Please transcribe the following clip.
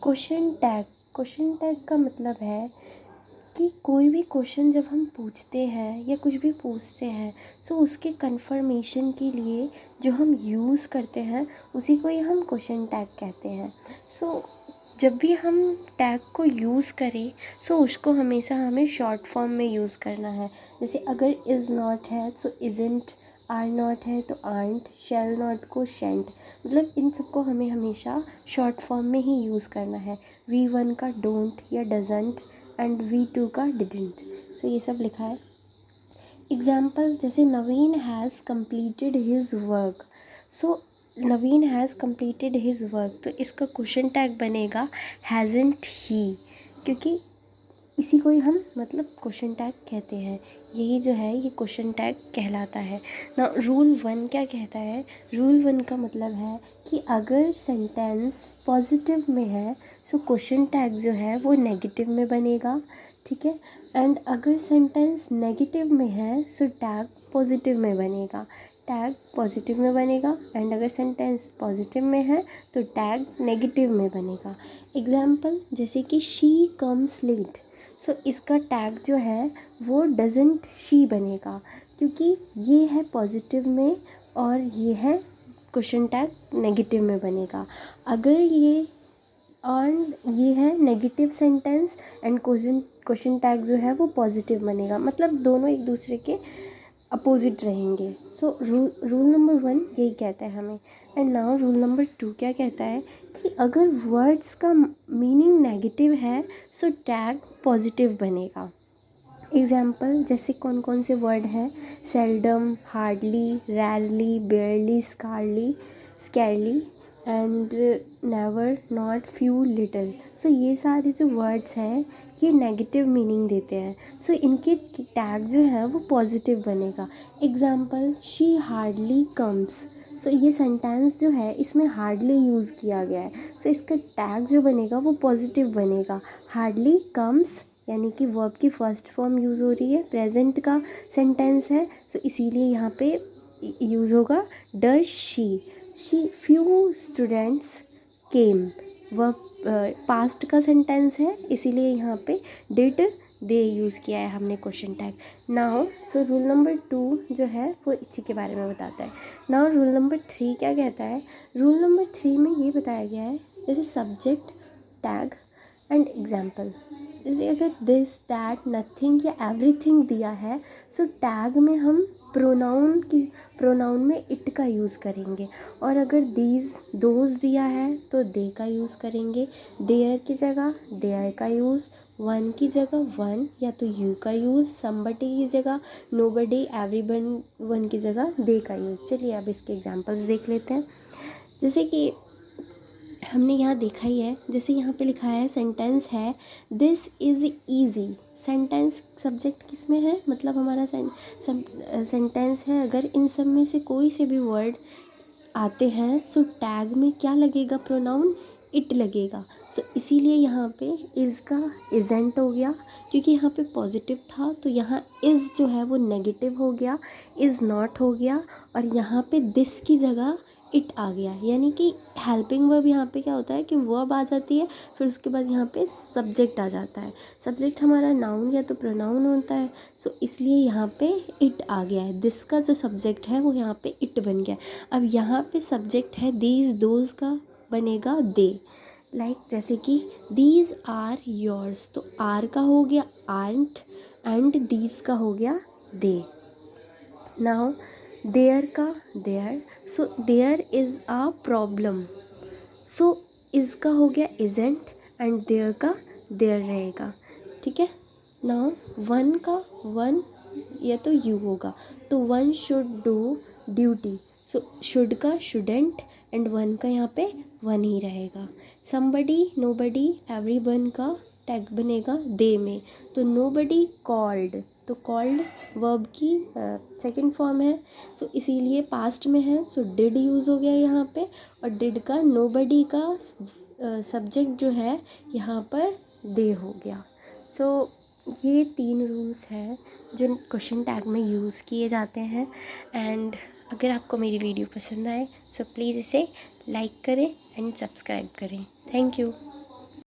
Question tag का मतलब है कि कोई भी क्वेश्चन जब हम पूछते हैं या कुछ भी पूछते हैं सो उसके कंफर्मेशन के लिए जो हम यूज़ करते हैं उसी को ही हम क्वेश्चन टैग कहते हैं। सो जब भी हम टैग को यूज़ करें सो उसको हमेशा हमें शॉर्ट फॉर्म में यूज़ करना है। जैसे अगर इज़ नॉट है सो इज़न्ट, आर नॉट है तो आर्ट, शैल नॉट को शेंट, मतलब इन सबको हमें हमेशा शॉर्ट फॉर्म में ही यूज़ करना है। V1 का डोंट या डजंट एंड V2 का डिडंट। सो ये सब लिखा है। एग्जाम्पल जैसे Naveen has completed his work. So Naveen has completed his work, तो इसका क्वेश्चन टैग बनेगा हैज़न्ट ही, क्योंकि इसी को ही हम मतलब क्वेश्चन टैग कहते हैं। यही जो है ये क्वेश्चन टैग कहलाता है ना। रूल 1 क्या कहता है? रूल 1 का मतलब है कि अगर सेंटेंस पॉजिटिव में है सो क्वेश्चन टैग जो है वो नेगेटिव में बनेगा, ठीक है। एंड अगर सेंटेंस नेगेटिव में है सो टैग पॉजिटिव में बनेगा, टैग पॉजिटिव में बनेगा। एंड अगर सेंटेंस पॉजिटिव में है तो टैग नेगेटिव में बनेगा। एग्जाम्पल जैसे कि शी कम्स लेट, सो इसका टैग जो है वो डजंट शी बनेगा, क्योंकि ये है पॉजिटिव में और ये है क्वेश्चन टैग नेगेटिव में बनेगा। अगर ये और ये है negative sentence and question tag जो है वो पॉजिटिव बनेगा, मतलब दोनों एक दूसरे के अपोजिट रहेंगे। सो रूल नंबर 1 यही कहता है हमें। एंड नाउ रूल नंबर 2 क्या कहता है कि अगर वर्ड्स का मीनिंग नेगेटिव है सो टैग पॉजिटिव बनेगा। एग्जाम्पल जैसे कौन कौन से वर्ड हैं? Seldom, hardly, rarely, barely, scarcely and never, not, few, little. So ये सारे जो वर्ड्स हैं ये नेगेटिव मीनिंग देते हैं, सो इनके टैग जो है वो पॉजिटिव बनेगा। एग्जाम्पल शी हार्डली कम्स, सो ये सेंटेंस जो है इसमें हार्डली यूज़ किया गया है, सो इसका टैग जो बनेगा वो पॉजिटिव बनेगा। हार्डली कम्स यानी कि वर्ब की फर्स्ट फॉर्म यूज़ हो रही है, प्रेजेंट का सेंटेंस है, सो इसीलिए यहाँ पे यूज़ होगा does she few students came, verb past का सेंटेंस है इसीलिए यहाँ पे डिड दे यूज़ किया है हमने question tag. Now so rule number 2 जो है वो इसी के बारे में बताता है। नाउ रूल नंबर 3 क्या कहता है? रूल नंबर 3 में ये बताया गया है जैसे सब्जेक्ट, टैग एंड एग्जाम्पल। जैसे अगर दिस, दैट, नथिंग या एवरीथिंग दिया है सो टैग में हम प्रोनाउन में इट का यूज़ करेंगे। और अगर दीज, दोज दिया है तो दे का यूज़ करेंगे। देयर की जगह देयर का यूज़, वन की जगह वन या तो यू का यूज़, समबडी की जगह नोबडी, एवरीवन की जगह दे का यूज़। चलिए अब इसके एग्जांपल्स देख लेते हैं। जैसे कि हमने यहाँ देखा ही है, जैसे यहाँ पे लिखा है सेंटेंस है this is easy. Sentence subject किस में है? मतलब हमारा सेंटेंस है, अगर इन सब में से कोई से भी वर्ड आते हैं सो टैग में क्या लगेगा? प्रोनाउन इट लगेगा। सो इसीलिए यहाँ पे इज़ का इज़ेंट हो गया, क्योंकि यहाँ पे पॉजिटिव था तो यहाँ इज़ जो है वो नेगेटिव हो गया, इज़ नॉट हो गया। और यहाँ पे दिस की जगह इट आ गया, यानी कि हेल्पिंग वर्ब यहाँ पे क्या होता है कि वर्ब आ जाती है फिर उसके बाद यहाँ पे सब्जेक्ट आ जाता है। सब्जेक्ट हमारा नाउन या तो प्रोनाउन होता है, सो इसलिए यहाँ पे इट आ गया है। दिस का जो सब्जेक्ट है वो यहाँ पे इट बन गया। अब यहाँ पे सब्जेक्ट है दीज, दोज का बनेगा दे। लाइक जैसे कि दीज आर योर्स, तो आर का हो गया आर्ट एंड दीज का हो गया दे। नाउ देयर का there, so there is a problem, so is का हो गया इजेंट एंड देयर का देयर रहेगा, ठीक है। नाउ वन का वन या तो यू होगा, तो one should do duty, so should का शुडेंट एंड वन का यहाँ पे वन ही रहेगा। समबडी, नोबडी, एवरीवन का टैग बनेगा दे में, तो नोबडी कॉल्ड, तो कॉल्ड वर्ब की सेकंड फॉर्म है, सो इसीलिए पास्ट में है, सो डिड यूज़ हो गया यहाँ पे। और डिड का नोबडी का सब्जेक्ट जो है यहाँ पर दे हो गया। सो ये 3 रूल्स हैं जो क्वेश्चन टैग में यूज़ किए जाते हैं। एंड अगर आपको मेरी वीडियो पसंद आए सो प्लीज़ इसे लाइक करें एंड सब्सक्राइब करें। Thank you.